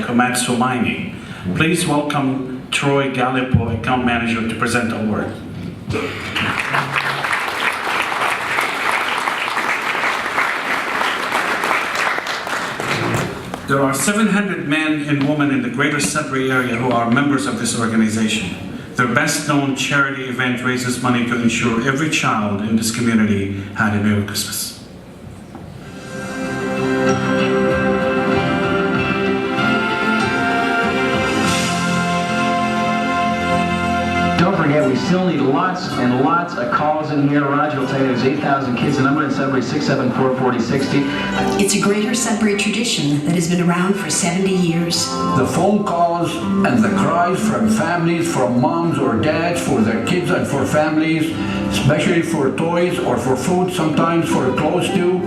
Komatsu Mining. Please welcome Troy Gallipo, Account Manager, to present the award. There are 700 men and women in the greater Sudbury area who are members of this organization. Their best known charity event raises money to ensure every child in this community had a Merry Christmas. Don't forget, we still need lots and lots of calls in here. Roger will tell you there's 8,000 kids. The number in Sudbury, 674-4060. It's a greater Sudbury tradition that has been around for 70 years. The phone calls and the cries from families, from moms or dads for their kids and for families, especially for toys or for food, sometimes for clothes too.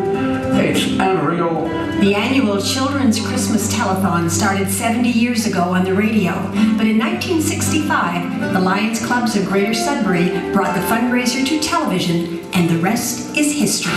It's unreal. The annual Children's Christmas Telethon started 70 years ago on the radio, but in 1965, the Lions Clubs of Greater Sudbury brought the fundraiser to television, and the rest is history.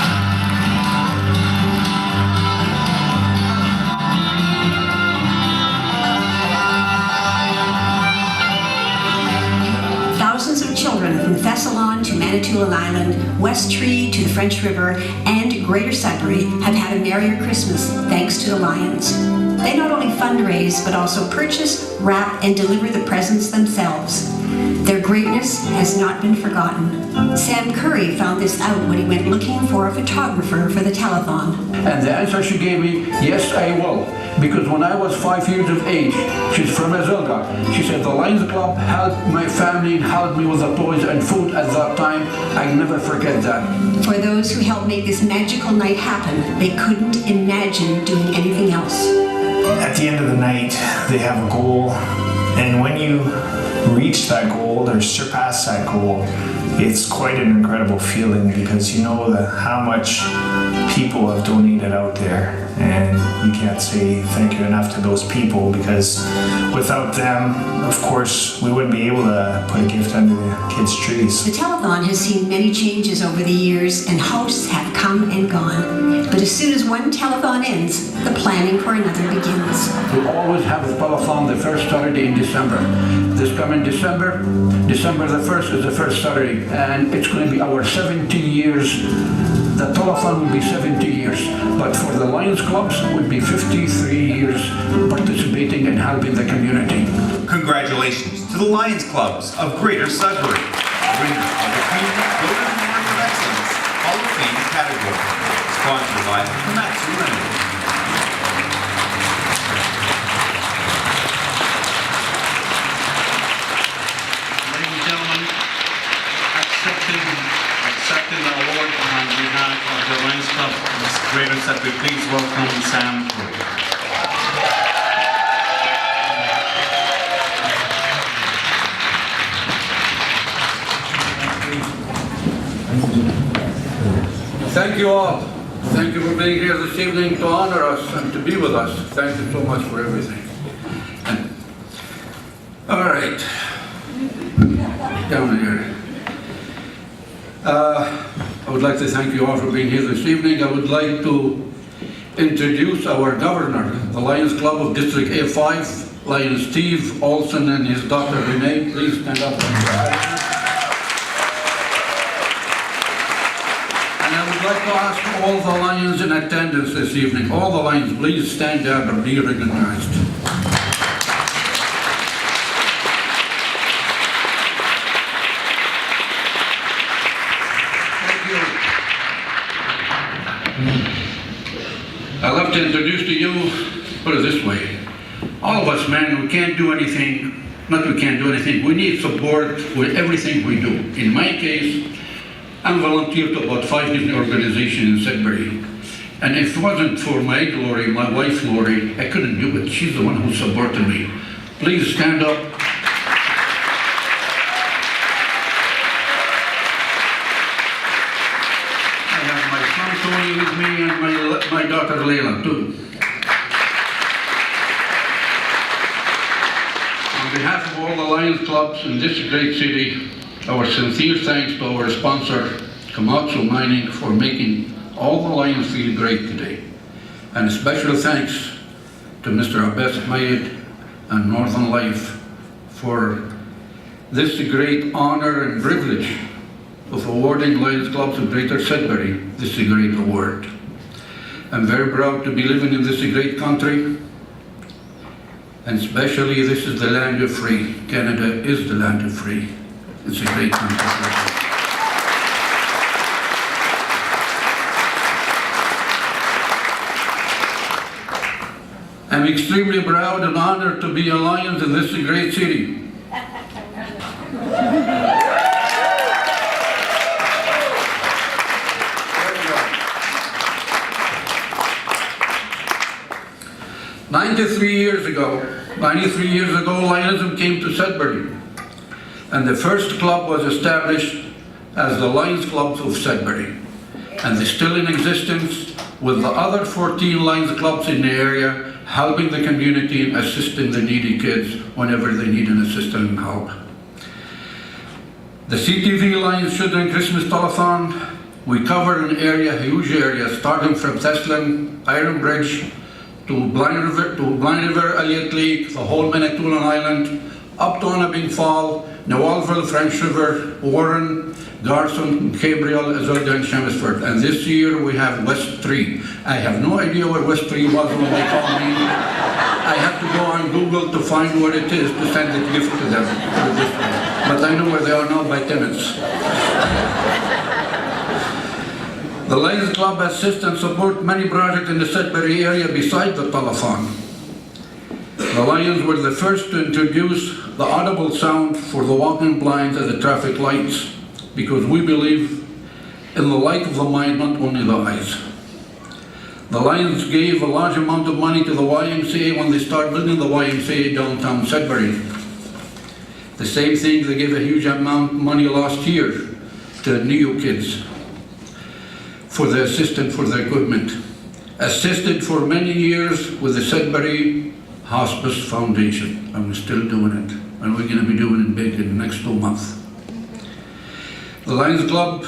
Thousands of children from Thessalon to Manitoulin Island, West Tree to the French River, and Greater Sudbury have had a merrier Christmas thanks to the Lions. They not only fundraise, but also purchase, wrap, and deliver the presents themselves. Their greatness has not been forgotten. Sam Curry found this out when he went looking for a photographer for the telethon. And the answer she gave me, yes, I will. Because when I was 5 years of age, she's from Azilga. She said the Lions Club helped my family, helped me with the toys and food at that time. I never forget that. For those who helped make this magical night happen, they couldn't imagine doing anything else. At the end of the night, they have a goal, and when you reach that goal or surpass that goal, it's quite an incredible feeling because you know how much people have donated out there, and you can't say thank you enough to those people because without them, of course, we wouldn't be able to put a gift under the kids' trees. The telethon has seen many changes over the years, and hosts have come and gone. But as soon as one telethon ends, the planning for another begins. We always have a telethon the first Saturday in December. This coming December the 1st is the first Saturday, and it's going to be our 70 years. The telethon will be 70 years, but for the Lions Clubs, it would be 53 years participating and helping the community. Congratulations to the Lions Clubs of Greater Sudbury, winners of the Community Builders Award of Excellence Hall of Fame category, sponsored by Komatsu Limited. Ladies and gentlemen, accepting the award on behalf of the Lions Club of Greater Sudbury, please welcome Sam Curry. Thank you all. Thank you for being here this evening to honor us and to be with us. Thank you so much for everything. All right. Down here. I would like to thank you all for being here this evening. I would like to introduce our governor, the Lions Club of District A5, Lion Steve Olson and his daughter Renee. Please stand up. And I would like to ask all the Lions in attendance this evening, all the Lions, please stand up and be recognized. I'd love to introduce to you, put it this way, all of us, man, we can't do anything, not we can't do anything, we need support with everything we do. In my case, I'm volunteer to about 5 different organizations in Sudbury. And if it wasn't for my Glory, my wife Lori, I couldn't do it. She's the one who supported me. Please stand up. I have my son Tony with me and my daughter Leila too. On behalf of all the Lions Clubs in this great city, our sincere thanks to our sponsor, Komatsu Mining, for making all the Lions feel great today. And a special thanks to Mr. Abbas Mayed and Northern Life for this great honor and privilege of awarding Lions Clubs of Greater Sudbury this great award. I'm very proud to be living in this great country, and especially this is the land of free. Canada is the land of free. It's a great country. I'm extremely proud and honored to be a Lions in this great city. 93 years ago, Lionism came to Sudbury, and the first club was established as the Lions Clubs of Sudbury, and they're still in existence with the other 14 Lions Clubs in the area, helping the community and assisting the needy kids whenever they need an assistance and help. The CTV Lions Children Christmas Telethon, we cover an area, a huge area, starting from Thessalon, Iron Bridge, to Blind River, Elliott Lake, the whole Manitoulin Island, up to Annabing Fall, Noelville, French River, Warren, Garson, Gabriel, Azulga, and Chelmsford. And this year we have West 3. I have no idea where West 3 was when they called me. I have to go on Google to find where it is to send the gift to them. But I know where they are now by tenants. The Lions Club assists and supports many projects in the Sudbury area besides the telethon. The Lions were the first to introduce the audible sound for the walking blinds at the traffic lights, because we believe in the light of the mind, not only the eyes. The Lions gave a large amount of money to the YMCA when they started building the YMCA downtown Sudbury. The same thing, they gave a huge amount of money last year to Neo Kids for the assistance for the equipment. Assisted for many years with the Sudbury Hospice Foundation, and we're still doing it, and we're going to be doing it big in the next 2 months. The Lions Club,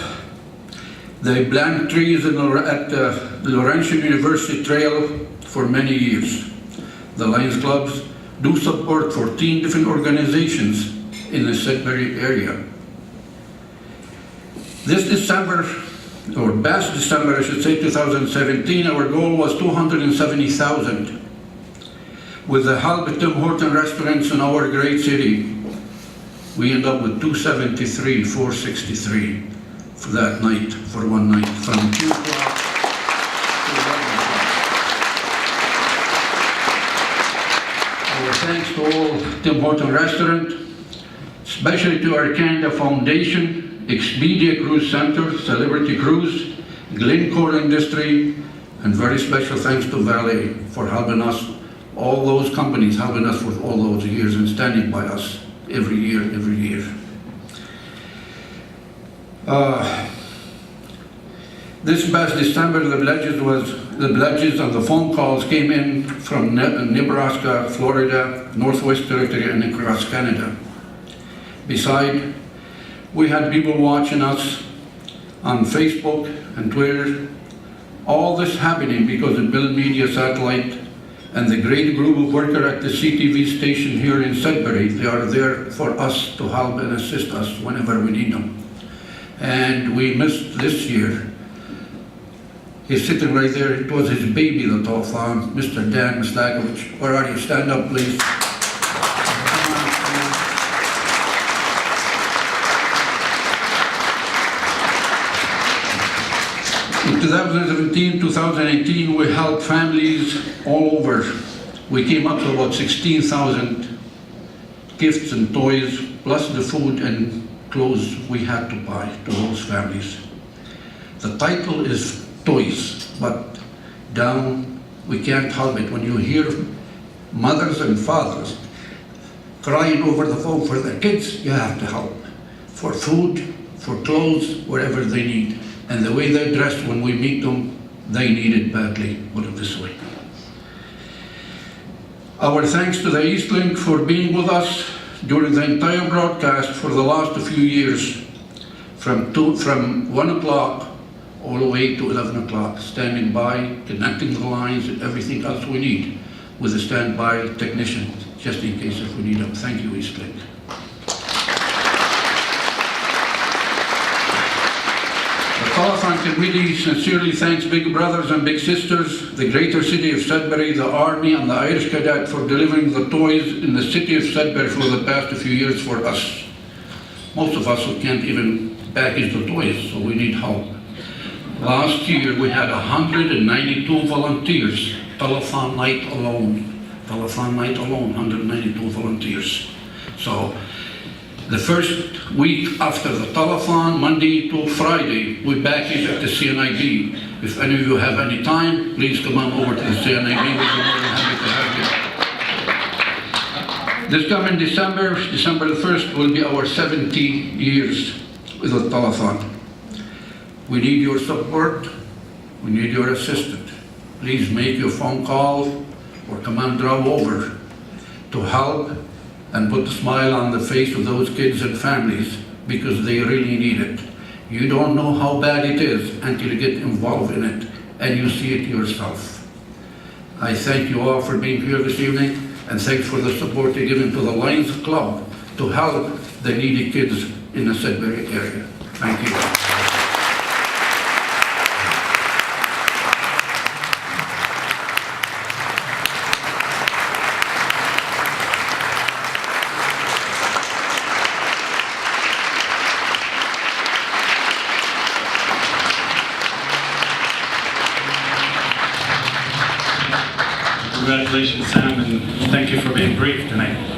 they plant trees at the Laurentian University Trail for many years. The Lions Clubs do support 14 different organizations in the Sudbury area. This December, or past December I should say, 2017, our goal was 270,000. With the help of Tim Horton restaurants in our great city, we end up with 273, 463 for that night, for one night, from 2 o'clock to 11 o'clock. Our thanks to all Tim Horton restaurant, especially to our Canada Foundation, Expedia Cruise Center, Celebrity Cruise, Glencore Industry, and very special thanks to Valet for helping us, all those companies helping us for all those years and standing by us every year. This past December, the pledges and the phone calls came in from Nebraska, Florida, Northwest Territory, and across Canada. Besides, we had people watching us on Facebook and Twitter. All this happening because of Bill Media Satellite and the great group of workers at the CTV station here in Sudbury. They are there for us to help and assist us whenever we need them. And we missed this year. He's sitting right there. It was his baby, the Telethon, Mr. Dan Mislakovich. Where are you? Stand up, please. In 2017, 2018, we helped families all over. We came up to about 16,000 gifts and toys, plus the food and clothes we had to buy to those families. The title is Toys, but down, we can't help it. When you hear mothers and fathers crying over the phone for their kids, you have to help. For food, for clothes, whatever they need. And the way they're dressed when we meet them, they need it badly, put it this way. Our thanks to the Eastlink for being with us during the entire broadcast for the last few years, from 1 o'clock all the way to 11 o'clock, standing by, connecting the lines and everything else we need. with a standby technician, just in case if we need them. Thank you, Eastlake. The Telethon Committee sincerely thanks Big Brothers and Big Sisters, the Greater City of Sudbury, the Army, and the Irish Cadet for delivering the toys in the City of Sudbury for the past few years for us. Most of us who can't even package the toys, so we need help. Last year we had 192 volunteers, Telethon night alone. Telethon night alone, 192 volunteers. So the first week after the telethon, Monday to Friday, we package at the CNIB. If any of you have any time, please come on over to the CNIB. We'll be more than happy to have you. This coming December the 1st, will be our 70 years with the telethon. We need your support. We need your assistance. Please make your phone call or come and drop over to help and put a smile on the face of those kids and families, because they really need it. You don't know how bad it is until you get involved in it and you see it yourself. I thank you all for being here this evening, and thanks for the support you're giving to the Lions Club to help the needy kids in the Sudbury area. Thank you. Congratulations, Sam, and thank you for being brief tonight.